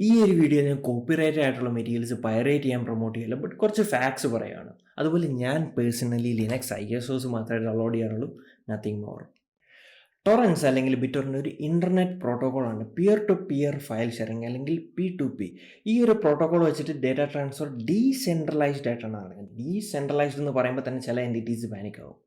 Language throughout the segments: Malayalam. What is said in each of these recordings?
ഈ ഒരു വീഡിയോ ഞാൻ കോപ്പിറൈറ്റഡ് ആയിട്ടുള്ള മെറ്റീരിയൽസ് പൈറേറ്റ് ചെയ്യാൻ പ്രൊമോട്ട് ചെയ്യില്ല, ബട്ട് കുറച്ച് ഫാക്ട്സ് പറയുകയാണ്. അതുപോലെ ഞാൻ പേഴ്സണലി ലിനക്സ് ISOs മാത്രമേ ഡൗൺലോഡ് ചെയ്യാറുള്ളൂ, നത്തിങ് മോർ. ടൊറൻസ് അല്ലെങ്കിൽ ബിറ്റോറിൻ്റെ ഒരു ഇൻ്റർനെറ്റ് പ്രോട്ടോക്കോളാണ് peer to peer file sharing അല്ലെങ്കിൽ P2P. ഈ ഒരു പ്രോട്ടോക്കോൾ വെച്ചിട്ട് ഡേറ്റ ട്രാൻസ്ഫർ ഡീസെൻട്രലൈസ്ഡ് ആയിട്ടാണ് നടക്കുന്നത്. ഡീസെൻട്രലൈസ്ഡ് എന്ന് പറയുമ്പോൾ തന്നെ ചില എൻറ്റിറ്റീസ് പാനിക് ആവും.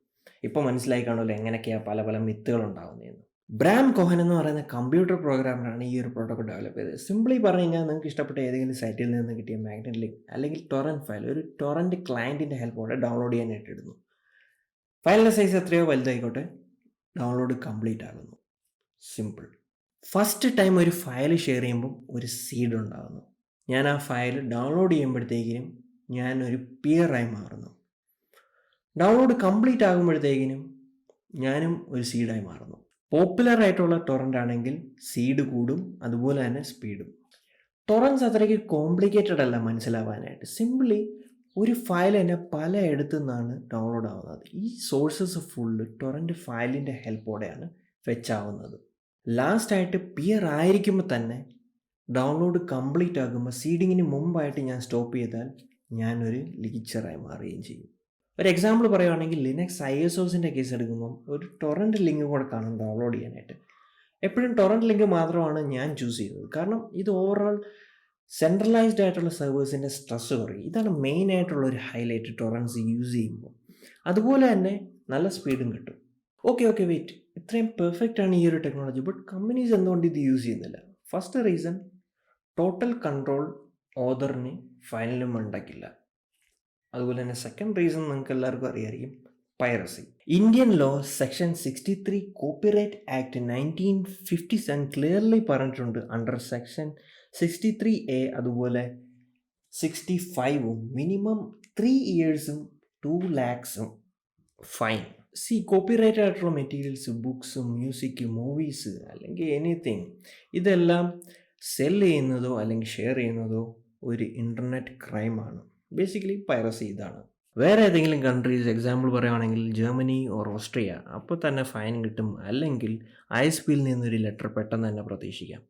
ഇപ്പോൾ മനസ്സിലായി കാണുമല്ലോ എങ്ങനെയൊക്കെയാണ് പല പല മിത്തുകൾ ഉണ്ടാകുന്നതെന്ന്. ബ്രാം കോഹൻ എന്ന് പറയുന്ന കമ്പ്യൂട്ടർ പ്രോഗ്രാമറാണ് ഈ ഒരു പ്രോട്ടോക്കോൾ ഡെവലപ്പ് ചെയ്തത്. സിംപ്ലി പറഞ്ഞു കഴിഞ്ഞാൽ നിങ്ങൾക്ക് ഇഷ്ടപ്പെട്ട ഏതെങ്കിലും സൈറ്റിൽ നിന്ന് കിട്ടിയ മാഗ്നറ്റ് ലിങ്ക് അല്ലെങ്കിൽ ടൊറൻറ്റ് ഫയൽ ഒരു ടൊറൻറ്റ് ക്ലയൻറ്റിൻ്റെ ഹെൽപ്പോടെ ഡൗൺലോഡ് ചെയ്യാനായിട്ട് ഇടുന്നു. ഫയലിൻ്റെ സൈസ് എത്രയോ വലുതായിക്കോട്ടെ, ഡൗൺലോഡ് കംപ്ലീറ്റ് ആകുന്നു. സിമ്പിൾ. ഫസ്റ്റ് ടൈം ഒരു ഫയൽ ഷെയർ ചെയ്യുമ്പം ഒരു സീഡ് ഉണ്ടാകുന്നു. ഞാൻ ആ ഫയൽ ഡൗൺലോഡ് ചെയ്യുമ്പോഴത്തേക്കിനും ഞാനൊരു പിയറായി മാറുന്നു. ഡൗൺലോഡ് കംപ്ലീറ്റ് ആകുമ്പോഴത്തേക്കിനും ഞാനും ഒരു സീഡായി മാറുന്നു. പോപ്പുലർ ആയിട്ടുള്ള ടൊറൻ്റ് ആണെങ്കിൽ സീഡ് കൂടും, അതുപോലെ തന്നെ സ്പീഡും. ടൊറൻസ് അത്രയ്ക്ക് കോംപ്ലിക്കേറ്റഡ് അല്ല മനസ്സിലാവാനായിട്ട്. സിംപ്ലി ഒരു ഫയൽ തന്നെ പലയിടത്തു നിന്നാണ് ഡൗൺലോഡ് ആവുന്നത്. ഈ സോഴ്സസ് ഫുള്ള് ടൊറൻറ്റ് ഫയലിൻ്റെ ഹെൽപ്പോടെയാണ് ഫെച്ച് ആവുന്നത്. ലാസ്റ്റായിട്ട് പിയർ ആയിരിക്കുമ്പോൾ തന്നെ ഡൗൺലോഡ് കംപ്ലീറ്റ് ആകുമ്പോൾ സീഡിങ്ങിന് മുമ്പായിട്ട് ഞാൻ സ്റ്റോപ്പ് ചെയ്താൽ ഞാനൊരു ലീച്ചറായി മാറുകയും ചെയ്യും. ഒരു എക്സാമ്പിൾ പറയുകയാണെങ്കിൽ ലിനക്സ് ISOസിൻ്റെ കേസ് എടുക്കുമ്പം ഒരു ടൊറൻറ്റ് ലിങ്ക് കൂടെ കാണും ഡൗൺലോഡ് ചെയ്യാനായിട്ട്. എപ്പോഴും ടൊറൻറ്റ് ലിങ്ക് മാത്രമാണ് ഞാൻ ചൂസ് ചെയ്തത്. കാരണം ഇത് ഓവറോൾ സെൻട്രലൈസ്ഡ് ആയിട്ടുള്ള സെർവേഴ്സിൻ്റെ സ്ട്രെസ് കുറയും. ഇതാണ് മെയിൻ ആയിട്ടുള്ളൊരു ഹൈലൈറ്റ് ടൊറൻറ്റ്സ് യൂസ് ചെയ്യുമ്പോൾ. അതുപോലെ തന്നെ നല്ല സ്പീഡും കിട്ടും. ഓക്കെ വെയിറ്റ്, ഇത്രയും പെർഫെക്റ്റ് ആണ് ഈ ഒരു ടെക്നോളജി, ബട്ട് കമ്പനീസ് എന്തുകൊണ്ട് ഇത് യൂസ് ചെയ്യുന്നില്ല? ഫസ്റ്റ് റീസൺ, ടോട്ടൽ കൺട്രോൾ ഓതറിന് ഫയലിലും ഉണ്ടാക്കില്ല. അതുപോലെ തന്നെ സെക്കൻഡ് റീസൺ നിങ്ങൾക്ക് എല്ലാവർക്കും അറിയായിരിക്കും, piracy. Indian law section 63 copyright act 1957 clearly പറഞ്ഞിട്ടുണ്ട് അണ്ടർ സെക്ഷൻ 63A അതുപോലെ 65 മിനിമം 3 ഇയേഴ്സും 2 lakhs ഫൈൻ. കോപ്പിറൈറ്റ് ആയിട്ടുള്ള മെറ്റീരിയൽസ്, ബുക്സ്, മ്യൂസിക്, മൂവീസ് അല്ലെങ്കിൽ എനിത്തിങ്, ഇതെല്ലാം സെൽ ചെയ്യുന്നതോ അല്ലെങ്കിൽ ഷെയർ ചെയ്യുന്നതോ ഒരു ഇൻ്റർനെറ്റ് ക്രൈമാണ്. ബേസിക്കലി പൈറസി ഇതാണ്. വേറെ ഏതെങ്കിലും കൺട്രീസ് എക്സാമ്പിൾ പറയുകയാണെങ്കിൽ ജർമ്മനി ഓർ ഓസ്ട്രിയ, അപ്പോൾ തന്നെ ഫൈൻ കിട്ടും, അല്ലെങ്കിൽ ISPയിൽ നിന്നൊരു ലെറ്റർ പെട്ടെന്ന് തന്നെ പ്രതീക്ഷിക്കാം.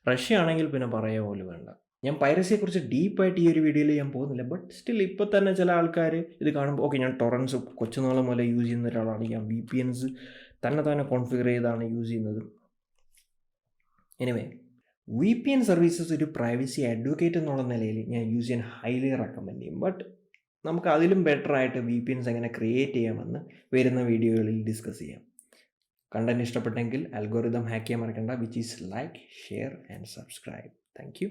റഷ്യ ആണെങ്കിൽ പിന്നെ പറയുക പോലും വേണ്ട. ഞാൻ പൈറസിയെക്കുറിച്ച് ഡീപ്പായിട്ട് ഈ ഒരു വീഡിയോയിൽ ഞാൻ പോകുന്നില്ല, ബട്ട് സ്റ്റിൽ ഇപ്പോൾ തന്നെ ചില ആൾക്കാർ ഇത് കാണുമ്പോൾ ഓക്കെ ഞാൻ ടൊറൻസ് കൊച്ചുനാളം പോലെ യൂസ് ചെയ്യുന്ന ഒരാളാണ്, ഞാൻ VPNs തന്നെ കോൺഫിഗർ ചെയ്താണ് യൂസ് ചെയ്യുന്നത്. എനിവേ, VPN സർവീസസ് ഒരു പ്രൈവസി അഡ്വക്കേറ്റ് എന്നുള്ള നിലയിൽ ഞാൻ യൂസ് ചെയ്യാൻ ഹൈലി റെക്കമെൻഡ് ചെയ്യും. ബട്ട് നമുക്ക് അതിലും ബെറ്റർ ആയിട്ട് VPNs എങ്ങനെ ക്രിയേറ്റ് ചെയ്യാമെന്ന് വരുന്ന വീഡിയോകളിൽ ഡിസ്കസ് ചെയ്യാം. കണ്ടന്റ് ഇഷ്ടപ്പെട്ടെങ്കിൽ അൽഗോരിതം ഹാക്ക് ചെയ്യാൻ മറക്കണ്ട, which is like, share and subscribe. Thank you.